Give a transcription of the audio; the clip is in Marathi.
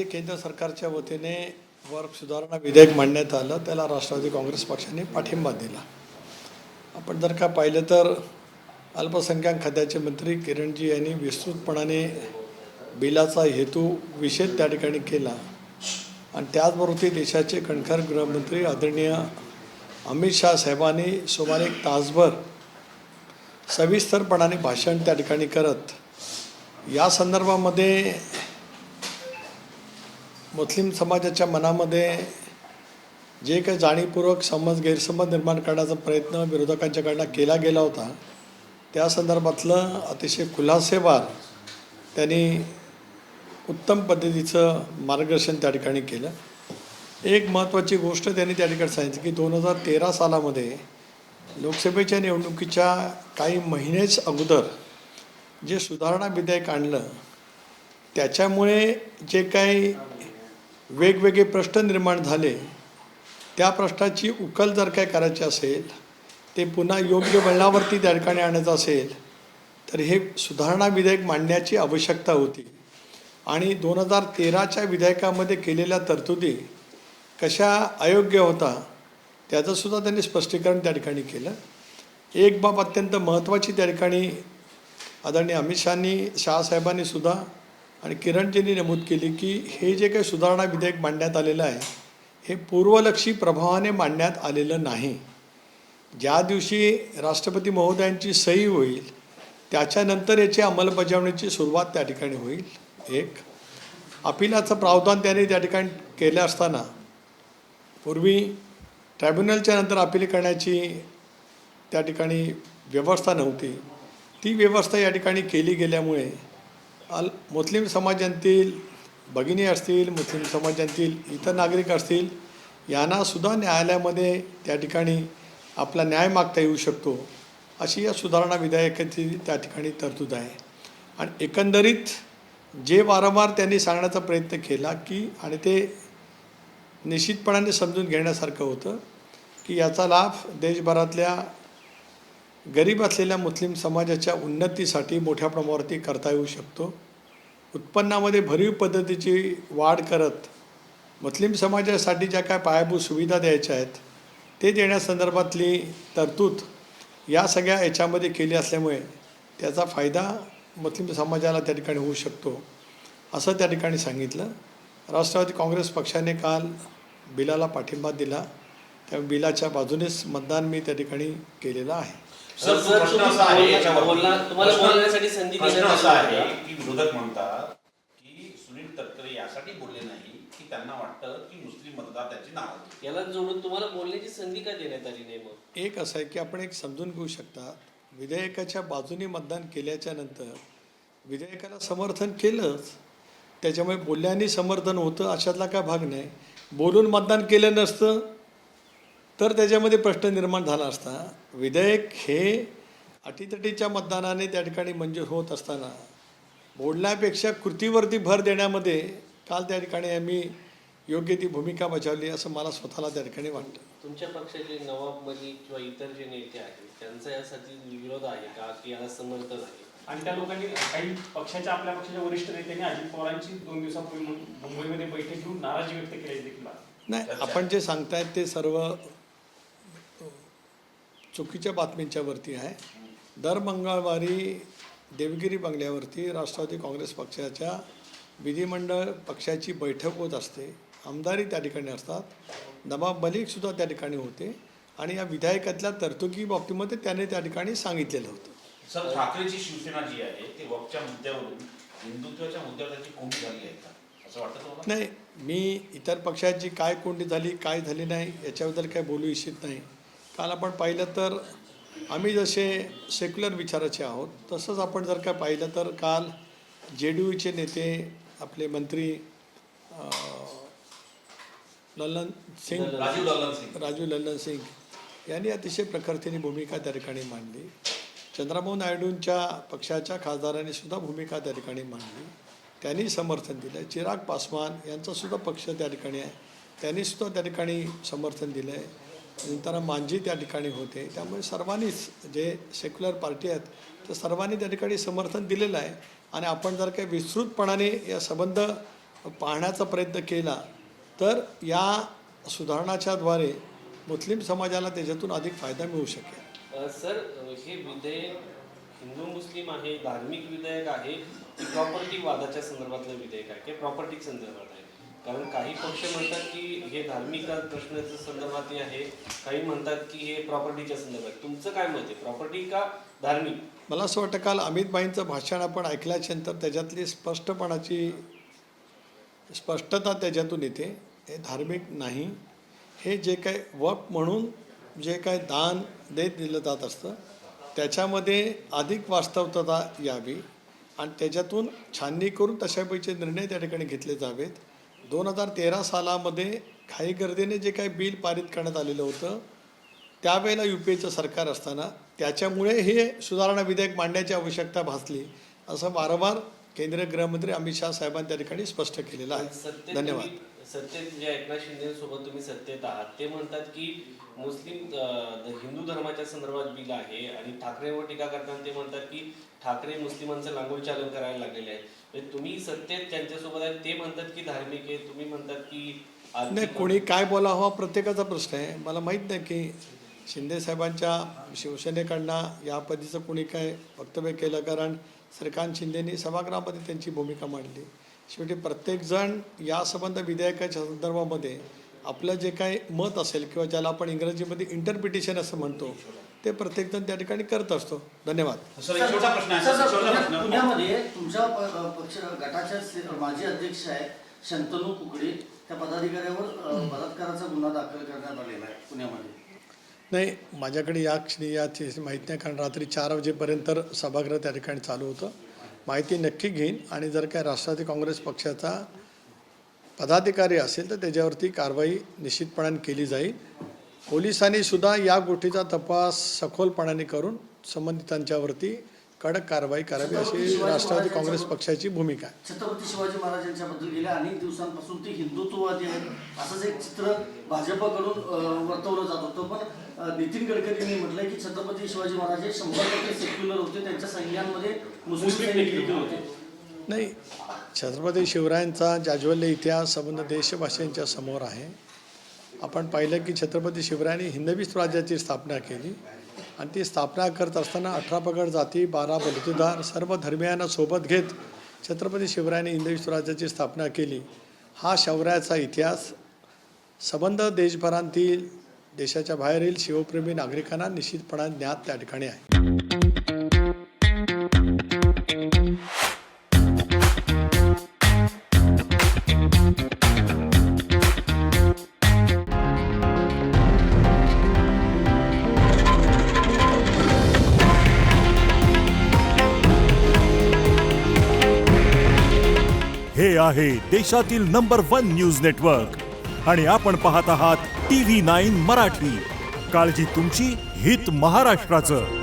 जे केंद्र सरकारच्या वतीने वर्ग सुधारणा विधेयक मांडण्यात आलं त्याला राष्ट्रवादी काँग्रेस पक्षाने पाठिंबा दिला। आपण जर का पाहिलं तर अल्पसंख्याक खात्याचे मंत्री किरणजी यांनी विस्तृतपणाने बिलाचा हेतू विषद त्या ठिकाणी केला आणि त्याचबरोबर ते देशाचे कणखर गृहमंत्री आदरणीय अमित शाह साहेबांनी सुमारे एक तासभर सविस्तरपणाने भाषण त्या ठिकाणी करत या संदर्भामध्ये मुस्लिम समाजाच्या मनामध्ये जे काही जाणीवपूर्वक गैरसमज निर्माण करण्याचा प्रयत्न विरोधकांच्याकडनं केला गेला होता त्या संदर्भातलं अतिशय खुलासेवार त्यांनी उत्तम पद्धतीचं मार्गदर्शन त्या ठिकाणी केलं। एक महत्त्वाची गोष्ट त्यांनी त्या ठिकाणी सांगितली की 2013 सालामध्ये लोकसभेच्या निवडणुकीच्या काही महिनेच अगोदर जे सुधारणा विधेयक आणलं त्याच्यामुळे जे काही वेगवेगळे प्रश्न निर्माण झाले त्या प्रश्नाची उकल जर काय करायची असेल ते पुन्हा योग्य वळणावरती त्या ठिकाणी आणायचं असेल तर हे सुधारणा विधेयक मांडण्याची आवश्यकता होती आणि 2013च्या विधेयकामध्ये केलेल्या तरतुदी कशा अयोग्य होता त्याचंसुद्धा त्यांनी स्पष्टीकरण त्या ठिकाणी केलं। एक बाब अत्यंत महत्त्वाची त्या ठिकाणी आदरणीय अमित शहासाहेबांनी सुद्धा आणि किरणजींनी नमूद केली की हे जे काही सुधारणा विधेयक मांडण्यात आलेलं आहे हे पूर्वलक्षी प्रभावाने मांडण्यात आलेलं नाही। ज्या दिवशी राष्ट्रपती महोदयांची सही होईल त्याच्यानंतर याची अंमलबजावणीची सुरुवात त्या ठिकाणी होईल। एक अपिलाचं प्रावधान त्याने त्या ठिकाणी केलं असताना पूर्वी ट्रायब्युनलच्या नंतर अपील करण्याची त्या ठिकाणी व्यवस्था नव्हती, ती व्यवस्था या ठिकाणी केली गेल्यामुळे मुस्लिम समाजातील भगिनी असतील, मुस्लिम समाजातील इतर नागरिक असतील यांनासुद्धा न्यायालयामध्ये त्या ठिकाणी आपला न्याय मागता येऊ शकतो अशी या सुधारणा विधेयकाची त्या ठिकाणी तरतूद आहे। आणि एकंदरीत जे वारंवार त्यांनी सांगण्याचा प्रयत्न केला की आणि ते निश्चितपणाने समजून घेण्यासारखं होतं की याचा लाभ देशभरातल्या गरीब असलेल्या मुस्लिम समाजाच्या उन्नतीसाठी मोठ्या प्रमाणावरती करता येऊ शकतो। उत्पन्नामध्ये भरीव पद्धतीची वाढ करत मुस्लिम समाजासाठी ज्या काय पायाभूत सुविधा द्यायच्या आहेत ते देण्यासंदर्भातली तरतूद या सगळ्या याच्यामध्ये केली असल्यामुळे त्याचा फायदा मुस्लिम समाजाला त्या ठिकाणी होऊ शकतो असं त्या ठिकाणी सांगितलं। राष्ट्रवादी काँग्रेस पक्षाने काल बिलाला पाठिंबा दिला, त्या बिलाच्या बाजूनेच मतदान मी त्या ठिकाणी केलेलं आहे। प्रश्न असा आहे की विरोधक म्हणतात की सुनील तटकरे यासाठी बोलले नाही की त्यांना वाटतं की मुस्लिम मतदार त्याची नाराज, याला जोडून तुम्हाला बोलण्याची संधी का देण्यात आली नाही? मग एक असं आहे की आपण एक समजून घेऊ शकता विधेयकाच्या बाजूने मतदान केल्याच्या नंतर विधेयकाला समर्थन केलंच त्याच्यामुळे बोलल्याने समर्थन होतं अशातला काय भाग नाही। बोलून मतदान केलं नसतं तर त्याच्यामध्ये प्रश्न निर्माण झाला असता। विधेयक हे अटीतटीच्या मतदानाने त्या ठिकाणी मंजूर होत असताना बोलण्यापेक्षा कृतीवरती भर देण्यामध्ये काल त्या ठिकाणी आम्ही योग्य ती भूमिका बजावली असं मला स्वतःला त्या ठिकाणी वाटतं। तुमच्या पक्षाचे नवाब मलिक किंवा इतर जे नेते आहेत त्यांचा यासाठी विरोध आहे का की याला समर्थन आहे? आणि त्या लोकांनी काही पक्षाच्या आपल्या पक्षाच्या वरिष्ठ नेत्यांनी अजित पवारांची 2 दिवसापूर्वी मुंबईमध्ये बैठक घेऊन नाराजी व्यक्त केली देखील नाही, आपण जे सांगतायत ते सर्व चुकीच्या बातमींच्यावरती आहे। दर मंगळवारी देवगिरी बंगल्यावरती राष्ट्रवादी काँग्रेस पक्षाच्या विधिमंडळ पक्षाची बैठक होत असते, आमदारही त्या ठिकाणी असतात, नवाब मलिकसुद्धा त्या ठिकाणी होते आणि या विधेयकातल्या तरतुदी बाबतीमध्ये त्याने त्या ठिकाणी सांगितलेलं होतं। सर, ठाकरेची शिवसेना जी आहे ते वक्फच्या मुद्द्यावरून हिंदुत्वाच्या मुद्द्यावर त्याची कोंडी झाली आहे का असं वाटतं तुम्हाला? नाही, मी इतर पक्षाची काय कोंडी झाली काय झाली नाही याच्याबद्दल काय बोलू इच्छित नाही। काल आपण पाहिलं तर आम्ही जसे सेक्युलर विचाराचे आहोत तसंच आपण जर का पाहिलं तर काल JDUचे नेते आपले मंत्री राजू लल्लन सिंग यांनी अतिशय प्रखरतेने भूमिका त्या ठिकाणी मांडली। चंद्रबाबू नायडूंच्या पक्षाच्या खासदारांनी सुद्धा भूमिका त्या ठिकाणी मांडली, त्यांनी समर्थन दिलं। चिराग पासवान यांचासुद्धा पक्ष त्या ठिकाणी आहे, त्यांनीसुद्धा त्या ठिकाणी समर्थन दिलं आहे। नंतर मांझी त्या ठिकाणी होते, त्यामुळे सर्वांनीच जे सेक्युलर पार्टी आहेत तर सर्वांनी त्या ठिकाणी समर्थन दिलेलं आहे। आणि आपण जर काही विस्तृतपणाने या संबंध पाहण्याचा प्रयत्न केला तर या सुधारणाच्याद्वारे मुस्लिम समाजाला त्याच्यातून अधिक फायदा मिळू शकेल. सर, हे विधेयक हिंदू मुस्लिम आहे, धार्मिक विधेयक आहे की प्रॉपर्टी वादाच्या संदर्भातलं विधेयक आहे की प्रॉपर्टी संदर्भात आहे? कारण काही पक्ष म्हणतात की हे धार्मिक प्रश्नाच्या संदर्भात आहे, काही म्हणतात की हे प्रॉपर्टीच्या संदर्भात. तुमचं काय मत आहे, प्रॉपर्टी का धार्मिक? मला असं वाटतं काल अमित भाईंचं भाषण आपण ऐकल्याच्यानंतर त्याच्यातली स्पष्टता त्याच्यातून येते. हे धार्मिक नाही. हे जे काय वक्फ म्हणून जे काय दान देत दिलं जात असतं त्याच्यामध्ये अधिक वास्तवता यावी आणि त्याच्यातून छाननी करून तशापैकी निर्णय त्या ठिकाणी घेतले जावेत. 2013 सालामध्ये घाईगर्दीने जे काही बिल पारित करण्यात आलेलं होतं त्यावेळेला UPAचं सरकार असताना त्याच्यामुळे हे सुधारणा विधेयक मांडण्याची आवश्यकता भासली असं वारंवार केंद्रीय गृहमंत्री अमित शाह साहेबांनी त्या ठिकाणी स्पष्ट केलेलं आहे. धन्यवाद. सत्तेत जे एकनाथ शिंदेसोबत तुम्ही सत्तेत आहात ते म्हणतात की मुस्लिम हिंदू धर्माच्या संदर्भात बिल आहे आणि ठाकरेंवर टीका करताना ते म्हणतात की ठाकरे मुस्लिमांचं लांगोल चालन करायला लागलेले आहे. म्हणजे तुम्ही सत्तेत त्यांच्यासोबत आहे, ते म्हणतात की धार्मिक आहे, तुम्ही म्हणतात की नाही, कोणी काय बोलावं हा प्रत्येकाचा प्रश्न आहे. मला माहीत नाही की शिंदेसाहेबांच्या शिवसेनेकडनं या पद्धतीचं कोणी काय वक्तव्य केलं, कारण श्रीकांत शिंदेनी सभागृहामध्ये त्यांची भूमिका मांडली. शेवटी प्रत्येकजण या संबंध विधेयकाच्या संदर्भामध्ये आपलं जे काही मत असेल किंवा ज्याला आपण इंग्रजीमध्ये इंटरप्रिटेशन असं म्हणतो ते प्रत्येकजण त्या ठिकाणी करत असतो. धन्यवाद. सर, एक छोटा प्रश्न आहे. सर, छोटा प्रश्न. पुण्यामध्ये तुमच्या पक्ष गटाच्या माजी अध्यक्ष आहेत शंतनू कुकडे, त्या पदाधिकाऱ्यावर बलात्काराचा गुन्हा दाखल करण्यात आलेला आहे पुण्यामध्ये. नाही, माझ्याकडे याची माहिती नाही, कारण रात्री 4 वाजेपर्यंत सभागृह त्या ठिकाणी चालू होतं. माहिती नक्की घेईन आणि जर काय राष्ट्रवादी काँग्रेस पक्षाचा पदाधिकारी असेल तर त्याच्यावरती कारवाई निश्चितपणाने केली जाईल. पोलिसांनी सुद्धा या गोष्टीचा तपास सखोलपणाने करून संबंधितांच्यावरती कडक कारवाई करावी अशी राष्ट्रवादी काँग्रेस पक्षाची भूमिका आहे. छत्रपती शिवाजी महाराजांच्याबद्दल गेल्या अनेक दिवसांपासून ते हिंदुत्ववादी आहेत असंच एक चित्र भाजपकडून वर्तवलं जात होतं. पण नितीन गडकरींनी म्हटलंय की छत्रपती शिवाजी महाराज हे 100% सेक्युलर होते, त्यांच्या सैन्यांमध्ये मुस्लिम सैनिक देखील होते. नाही, छत्रपती शिवरायांचा जाज्वल्य इतिहास संबंध देशभाषेंच्या समोर आहे. आपण पाहिलं की छत्रपती शिवरायांनी हिंदवी स्वराज्याची स्थापना केली आणि ती स्थापना करत असताना 18 पगड जाती, 12 बलुतेदार, सर्व धर्मियांना सोबत घेत छत्रपती शिवरायांनी हिंदवी स्वराज्याची स्थापना केली. हा शौर्याचा इतिहास संबंध देशभरातील देशाच्या बाहेरील शिवप्रेमी नागरिकांना निश्चितपणाने ज्ञात त्या ठिकाणी आहे. हे आहे देशातील नंबर 1 न्यूज नेटवर्क आणि आपण पाहत आहात TV9 मराठी. काळजी तुमची, हित महाराष्ट्राचं.